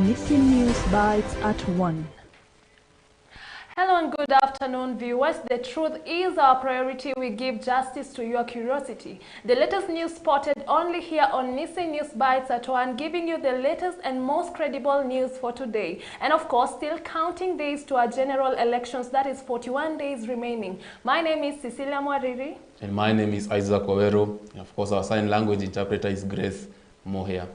Nissi News Bytes at 1. Hello and good afternoon, viewers. The truth is our priority. We give justice to your curiosity. The latest news spotted only here on Nissi News Bytes at 1, giving you the latest and most credible news for today. And of course, still counting days to our general elections. That is 41 days remaining. My name is Cecilia Mwariri. And my name is Isaac Owero. And of course, our sign language interpreter is Grace Mohia.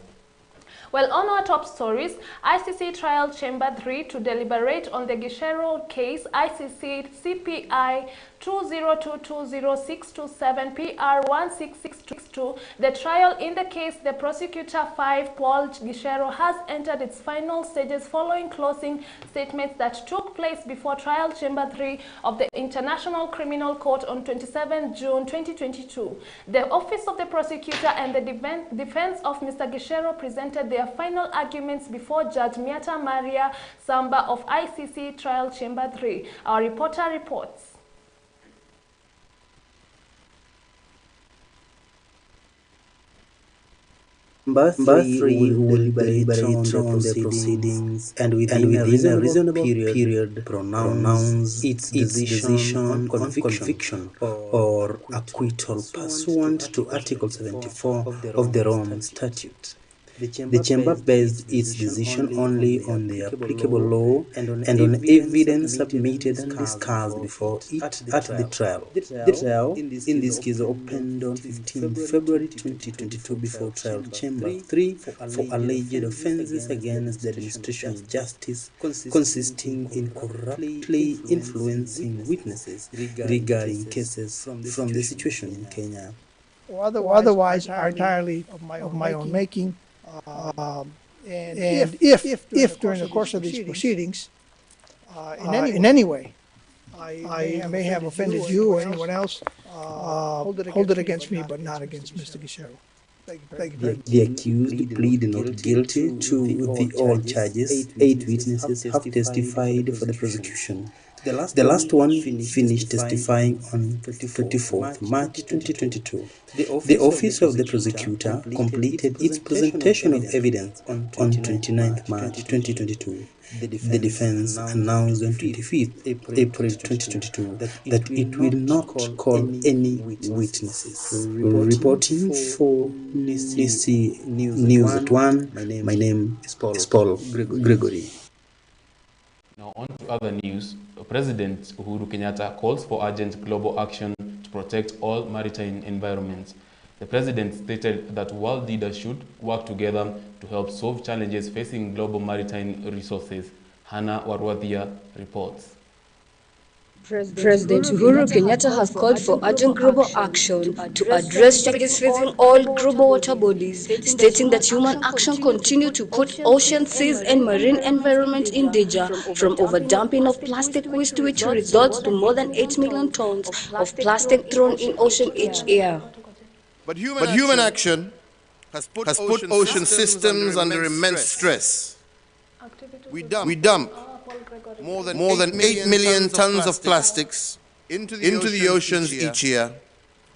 Well, on our top stories, ICC Trial Chamber 3 to deliberate on the Gishero case, ICC CPI 2022067 PR 16662. The trial in the case, the prosecutor 5, Paul Gishero, has entered its final stages following closing statements that took place before Trial Chamber 3 of the International Criminal Court on 27 June 2022. The Office of the Prosecutor and the defense of Mr. Gishero presented their final arguments before Judge Miata Maria Samba of ICC Trial Chamber 3. Our reporter reports. Chamber 3 will deliberate on the proceedings and within a reasonable period pronounce its decision on conviction or acquittal pursuant to Article 74 of the Rome Statute. The Chamber based its decision only on the applicable law and on evidence submitted and discussed before it at the trial. The trial, in this case, opened on 15 February 2022 before Trial Chamber 3 for alleged offences against the administration of justice, consisting in corruptly influencing witnesses regarding cases from the situation in Kenya. Or otherwise are entirely of my own making. And if during the course of these proceedings, in any way, I may have offended you or anyone else, hold it against me, but not against Mr. Gishero. The accused plead not guilty to all charges. 8 witnesses have testified for the prosecution. The last one finished testifying on 24th March 2022. The Office of the Prosecutor completed its presentation of evidence on 29th March 2022. The defense announced on 25th April 2022 that it will not call any witnesses. Reporting for Nissi News at 1, my name is Paul Gregory. Now on to other news. President Uhuru Kenyatta calls for urgent global action to protect all maritime environments. The president stated that world leaders should work together to help solve challenges facing global maritime resources. Hannah Warwadia reports. President Uhuru Kenyatta has called for urgent global action to address challenges facing all global water bodies, stating that human action continues to put ocean, seas, and marine environment in danger from overdumping of plastic waste, which results to more than 8 million tons of plastic thrown in ocean each year. But human action has put ocean systems under immense stress. We dump more than 8 million tons of plastics into the oceans each year,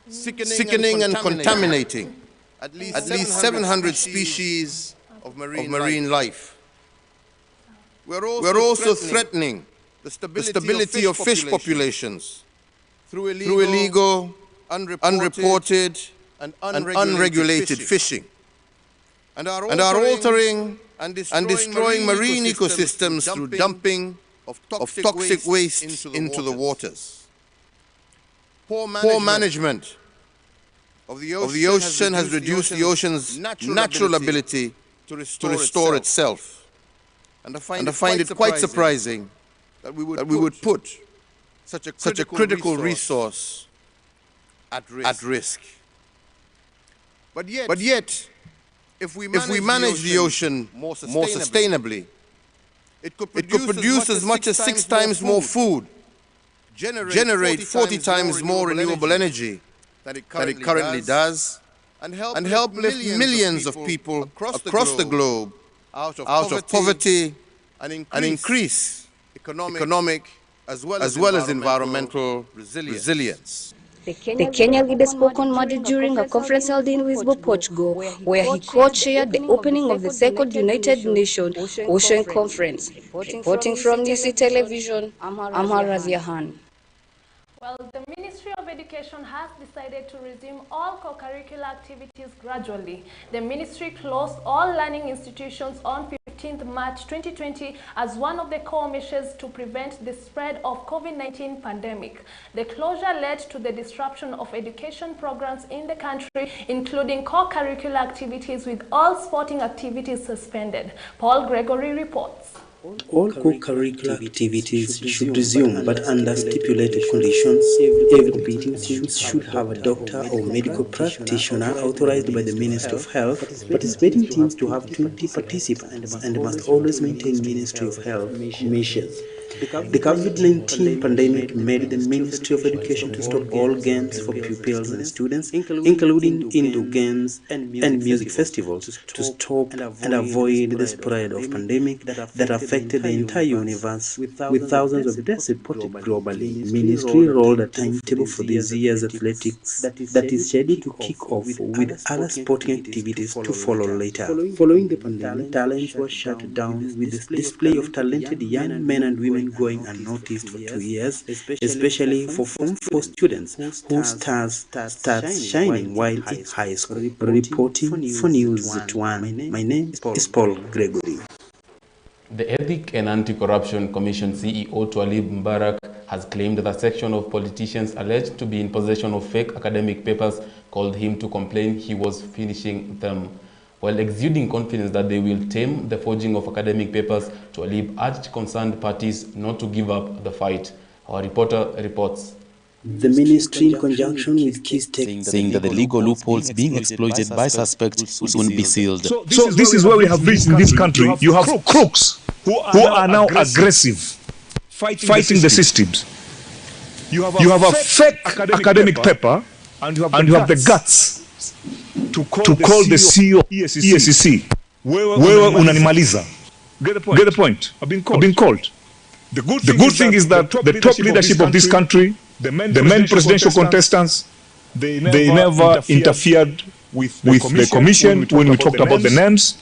sickening and contaminating at least 700 species of marine life. We're also threatening the stability of fish populations through illegal, unreported, and unregulated fishing, and are altering and destroying marine ecosystems through dumping of toxic waste into the waters. Poor management of the ocean has reduced the ocean's natural ability to restore itself. And I find it quite surprising that we would put such a critical resource at risk. But yet, if we manage the ocean more sustainably, it could produce as much as 6 times more food, generate 40 times more renewable energy than it currently does, and help lift millions of people across the globe out of poverty and increase economic as well as environmental resilience. The Kenya leader spoke on Monday during a conference held in Lisbon, Portugal, where he co-chaired the opening of the second United Nations Ocean Conference. Reporting from Nissi television, I'm Razia Khan. Well, the Ministry of Education has decided to resume all co-curricular activities gradually. The ministry closed all learning institutions on 15th March 2020 as one of the core measures to prevent the spread of COVID-19 pandemic. The closure led to the disruption of education programs in the country, including co-curricular activities, with all sporting activities suspended. Paul Gregory reports. All co-curricular activities should resume, but under stipulated conditions. Every competing team should have a doctor or medical practitioner authorized by the Ministry of Health. Participating teams to have 20 participants and must always maintain Ministry of Health measures. The COVID-19 pandemic made the Ministry of Education to stop all games for pupils and students, including indoor games and music festivals, to stop and avoid the spread of pandemic that affected the entire universe, with thousands of deaths reported globally. The ministry rolled a timetable for this year's athletics that is scheduled to kick off, with other sporting activities to follow later. Following the pandemic, talents were shut down, with the display of talented young men and women going unnoticed for 2 years, especially for Form 4 students whose stars start shining while in high school. Reporting for News at 1, my name is Paul Gregory. The Ethic and Anti-Corruption Commission CEO Twalib Mbarak has claimed that a section of politicians alleged to be in possession of fake academic papers called him to complain he was finishing them. While exuding confidence that they will tame the forging of academic papers, Twalib urged concerned parties not to give up the fight. Our reporter reports. The ministry, in conjunction with key stakeholders, saying that the legal loopholes being exploited by suspects will soon be sealed. So this is where we have reached in this country. You have crooks who are now aggressive, fighting the systems. You have a fake academic paper, and you have the guts to call the CEO EACC. Wewe unanimaliza. Get the point. I've been called. The good thing is that the top leadership of this country, the main presidential contestants, they never interfered with the commission when we talked about the names.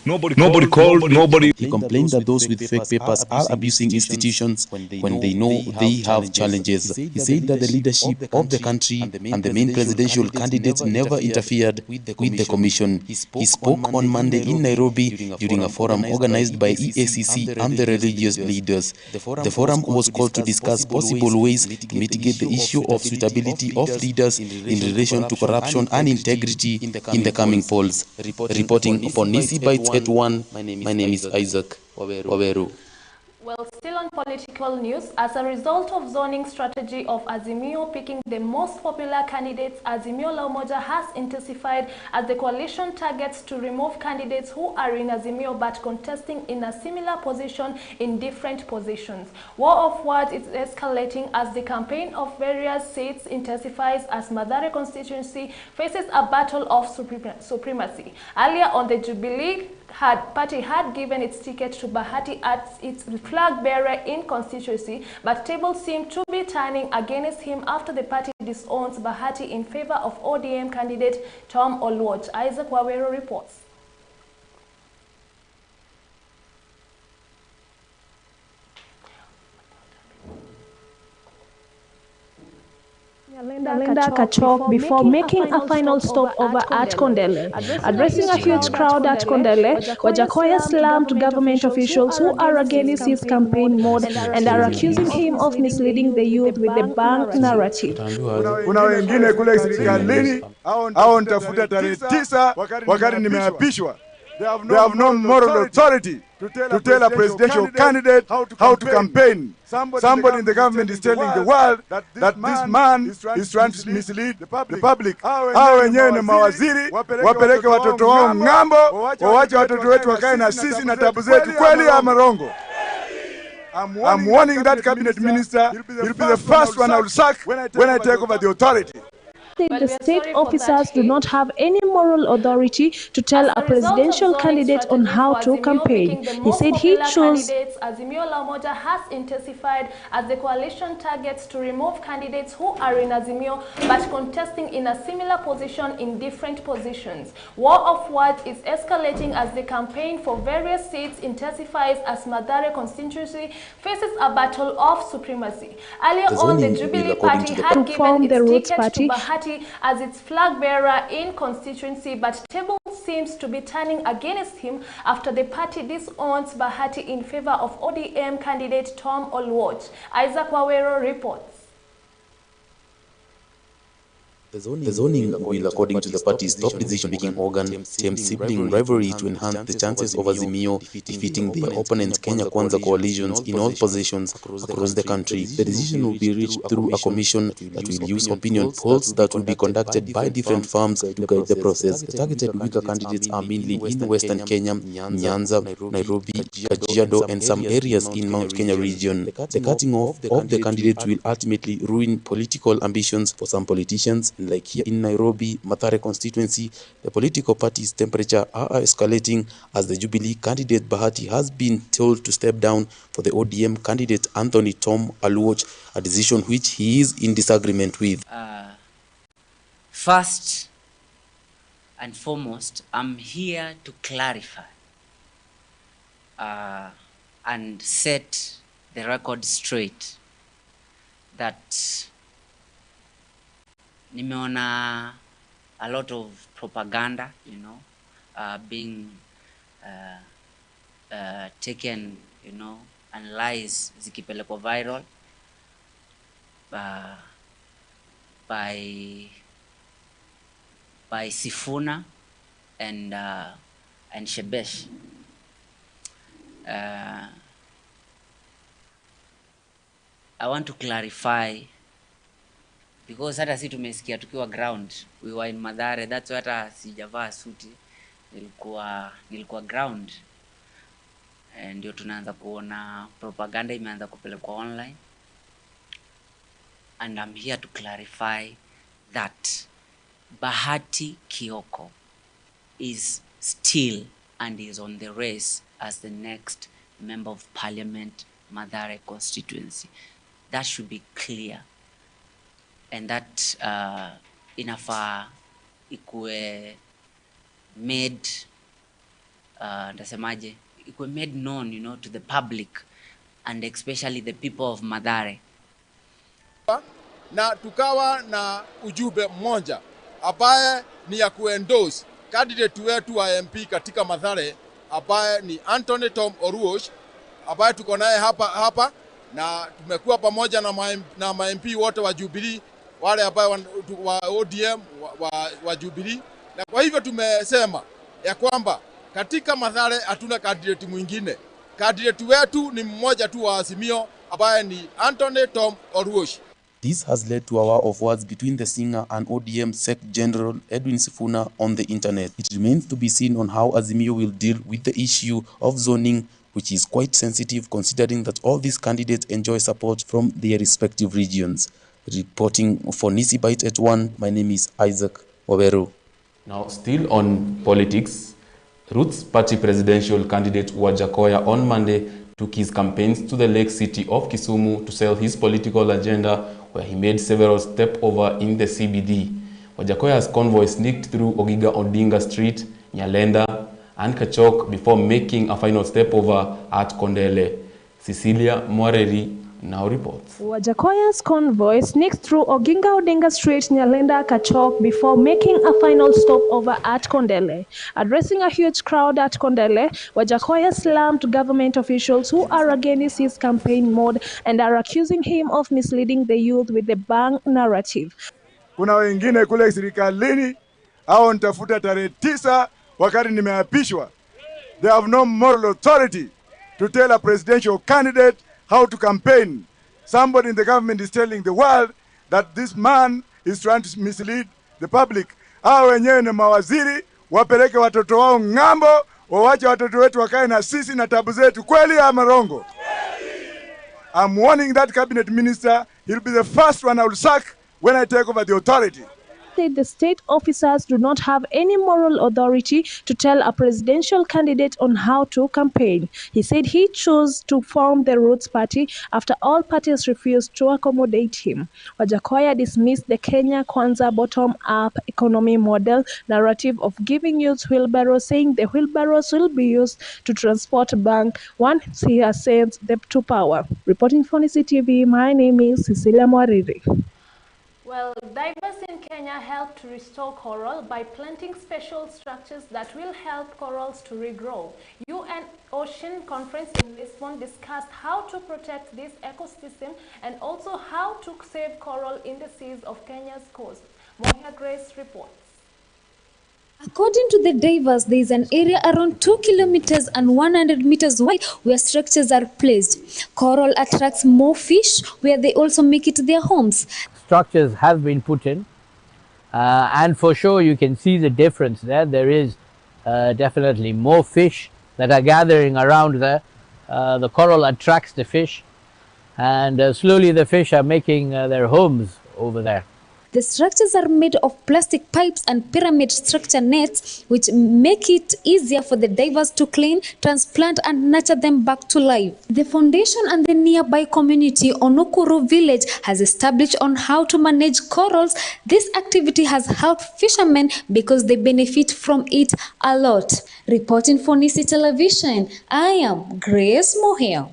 Nobody called, nobody. He complained that those with fake papers are abusing institutions when they know they have challenges. He said that the leadership of the country and the main presidential candidates never interfered with the commission. He spoke on Monday in Nairobi during a forum organized by EACC and the religious leaders. The forum was called to discuss possible ways to mitigate the issue of suitability of leaders in relation to corruption and integrity in the coming polls. Reporting for Nissi Bytes at 1, my name is Isaac Waweru. Well, still on political news, as a result of zoning strategy of Azimio picking the most popular candidates, Azimio La Umoja has intensified as the coalition targets to remove candidates who are in Azimio but contesting in a similar position in different positions. War of words is escalating as the campaign of various seats intensifies as Mathare constituency faces a battle of supremacy. Earlier on, the Jubilee party had given its ticket to Bahati as its flag bearer in constituency, but tables seem to be turning against him after the party disowns Bahati in favor of ODM candidate Tom Oluoch. Isaac Waweru reports. Linda Kachok before making a final stop over at Kondele. Addressing a huge crowd at Kondele, Wajakoya slammed government officials who are against his campaign mode and are accusing him of misleading the youth with the bank narrative. Kuna wengine kule serikalini hao nitafuta tarehe 9 wakati nimeapishwa. They have no moral authority to tell a presidential candidate how to campaign. Somebody in the government is telling the world that this man is trying to mislead the public. Hao wenyewe ni mawaziri, wapeleke watoto wao ng'ambo, wawache watoto wetu wakae na sisi na tabu zetu, kweli ama rongo? I'm warning that cabinet minister, he'll be the first one I will sack when I take over the authority. The state officers do not have any moral authority to tell a presidential candidate on how to campaign. He said he chose Azimio La Umoja has intensified as the coalition targets to remove candidates who are in Azimio but contesting in a similar position in different positions. War of words is escalating as the campaign for various seats intensifies as Mathare constituency faces a battle of supremacy. Earlier on, the Jubilee Party had given its ticket to Bahati as its flag bearer in constituency, but table seems to be turning against him after the party disowns Bahati in favor of ODM candidate Tom Oluoch. Isaac Wawero reports. The zoning will, according to the party's top decision-making organ, tame sibling rivalry to enhance the chances of Azimio defeating their opponent Kenya Kwanza coalitions in all positions across the country. The decision will be reached through a commission that will use opinion polls that will be conducted by different firms to guide the process. The targeted weaker candidates are mainly in Western Kenya, Nyanza, Nairobi, Kajiado, and some areas in Mount Kenya region. The cutting off of the candidates will ultimately ruin political ambitions for some politicians. Like here in Nairobi, Mathare constituency, the political party's temperature are escalating as the Jubilee candidate Bahati has been told to step down for the ODM candidate Anthony Tom Oluoch, a decision which he is in disagreement with. First and foremost, I'm here to clarify and set the record straight that nimeona a lot of propaganda, being taken, and lies zikipelekwa viral by Sifuna and Shebesh. I want to clarify, because hata si tumesikia tukiwa ground, we were in Mathare, that's why hata sijavaa suti, nilikuwa ground. Ndio tunaanza kuona propaganda imeanza kupelekwa online. And I'm here to clarify that Bahati Kioko is still and is on the race as the next Member of Parliament, Mathare constituency. That should be clear. And that inafaa ikue made ndasemaje, ikue made known, to the public and especially the people of Mathare. Na tukawa na ujumbe mmoja ambaye ni ya kuendorse candidate wetu wa MP katika Mathare ambaye ni Anthony Tom Oluoch, ambaye tuko naye hapa na tumekuwa pamoja na MP wote wa Jubilee, wale ambao wa ODM wa Jubilee, na kwa hivyo tumesema ya kwamba katika Mathare hatuna candidate mwingine. Candidate wetu ni mmoja tu wa Azimio ambaye ni Anthony Tom Oluoch. This has led to a war of words between the singer and ODM Sec General Edwin Sifuna on the internet. It remains to be seen on how Azimio will deal with the issue of zoning, which is quite sensitive considering that all these candidates enjoy support from their respective regions. Reporting for Nissi Bytes at 1, my name is Isaac Wawero. Now, still on politics, Roots Party presidential candidate Wajakoya on Monday took his campaigns to the lake city of Kisumu to sell his political agenda, where he made several stopovers in the CBD. Wajakoya's convoy sneaked through Ogiga Odinga Street, Nyalenda, and Kachok before making a final stopover at Kondele. Cecilia Mwareri now reports. Wajakoya's convoy sneaked through Oginga Odinga Street, Nyalenda, Kachok before making a final stopover at Kondele. Addressing a huge crowd at Kondele, Wajakoya slammed government officials who are against his campaign mode and are accusing him of misleading the youth with the bang narrative. Kuna wengine kule serikalini hao nitafuta tarehe 9 wakati nimeapishwa. They have no moral authority to tell a presidential candidate how to campaign. Somebody in the government is telling the world that this man is trying to mislead the public. Hao wenyewe ni mawaziri, wapeleke watoto wao ngambo, wawache watoto wetu wakae na sisi na tabu zetu. Kweli ama rongo? I'm warning that cabinet minister, he'll be the first one I will sack when I take over the authority. said the state officers do not have any moral authority to tell a presidential candidate on how to campaign. He said he chose to form the Roots Party after all parties refused to accommodate him. Wajackoyah dismissed the Kenya Kwanza bottom-up economy model narrative of giving youth wheelbarrows, saying the wheelbarrows will be used to transport bank once he ascends to power. Reporting for Nissi TV, my name is Cecilia Mwariri. Well, divers in Kenya help to restore coral by planting special structures that will help corals to regrow. UN Ocean Conference in Lisbon discussed how to protect this ecosystem and also how to save coral in the seas of Kenya's coast. Moya Grace reports. According to the divers, there is an area around 2 kilometers and 100 meters wide where structures are placed. Coral attracts more fish where they also make it their homes. Structures have been put in and for sure you can see the difference there. There is definitely more fish that are gathering around there. The coral attracts the fish and slowly the fish are making their homes over there. The structures are made of plastic pipes and pyramid structure nets, which make it easier for the divers to clean, transplant and nurture them back to life. The foundation and the nearby community Onukuru village has established on how to manage corals. This activity has helped fishermen because they benefit from it a lot. Reporting for Nissi Television, I am Grace Moher.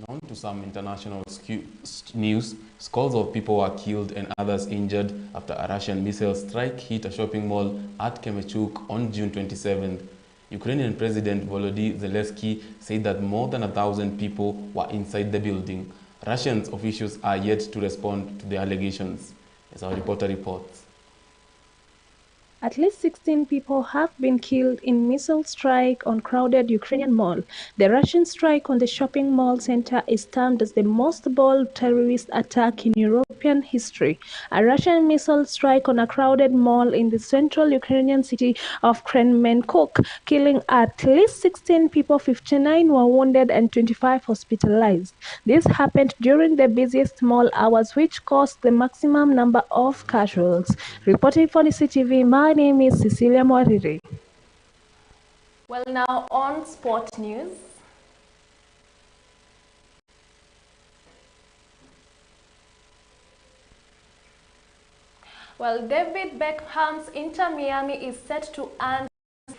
On to some international news. Scores of people were killed and others injured after a Russian missile strike hit a shopping mall at Kremenchuk on June 27th. Ukrainian President Volodymyr Zelensky said that more than 1,000 people were inside the building. Russian officials are yet to respond to the allegations, as our reporter reports. At least 16 people have been killed in missile strike on crowded Ukrainian mall. The Russian strike on the shopping mall center is termed as the most bold terrorist attack in European history. A Russian missile strike on a crowded mall in the central Ukrainian city of Kremenchuk, killing at least 16 people, 59 were wounded and 25 hospitalized. This happened during the busiest mall hours, which caused the maximum number of casualties. Reporting for Nissi TV, my name is Cecilia Mwariri. Well, now on sport news. Well, David Beckham's Inter Miami is set to earn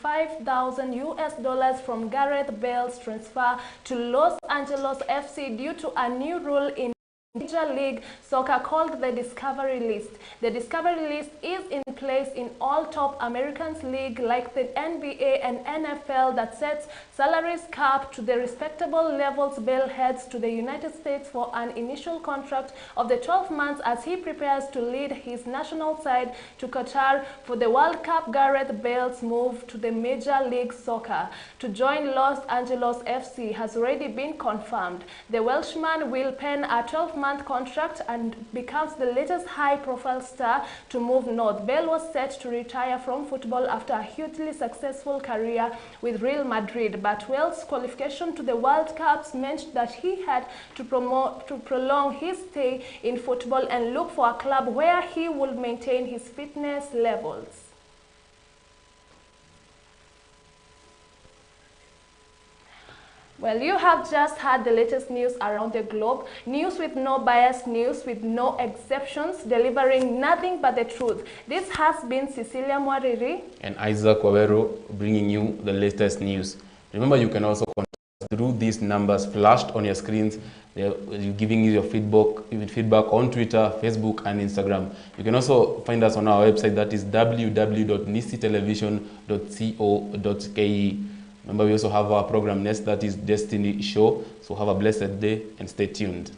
$5,000 from Gareth Bale's transfer to Los Angeles FC due to a new rule in Major League Soccer called the Discovery List. The Discovery List is in place in all top American leagues like the NBA and NFL that sets salaries cap to the respectable levels. Bale heads to the United States for an initial contract of the 12 months as he prepares to lead his national side to Qatar for the World Cup. Gareth Bale's move to the Major League Soccer to join Los Angeles FC has already been confirmed. The Welshman will pen a 12-month contract and becomes the latest high-profile star to move north. Bale was set to retire from football after a hugely successful career with Real Madrid, but Wales' qualification to the World Cups meant that he had to prolong his stay in football and look for a club where he would maintain his fitness levels. Well, you have just heard the latest news around the globe. News with no bias, news with no exceptions, delivering nothing but the truth. This has been Cecilia Mwariri and Isaac Wawero bringing you the latest news. Remember, you can also contact us through these numbers flashed on your screens. They're giving you your feedback on Twitter, Facebook, and Instagram. You can also find us on our website, that is www.nissitelevision.co.ke. Remember, we also have our program next, that is Destiny Show. So have a blessed day and stay tuned.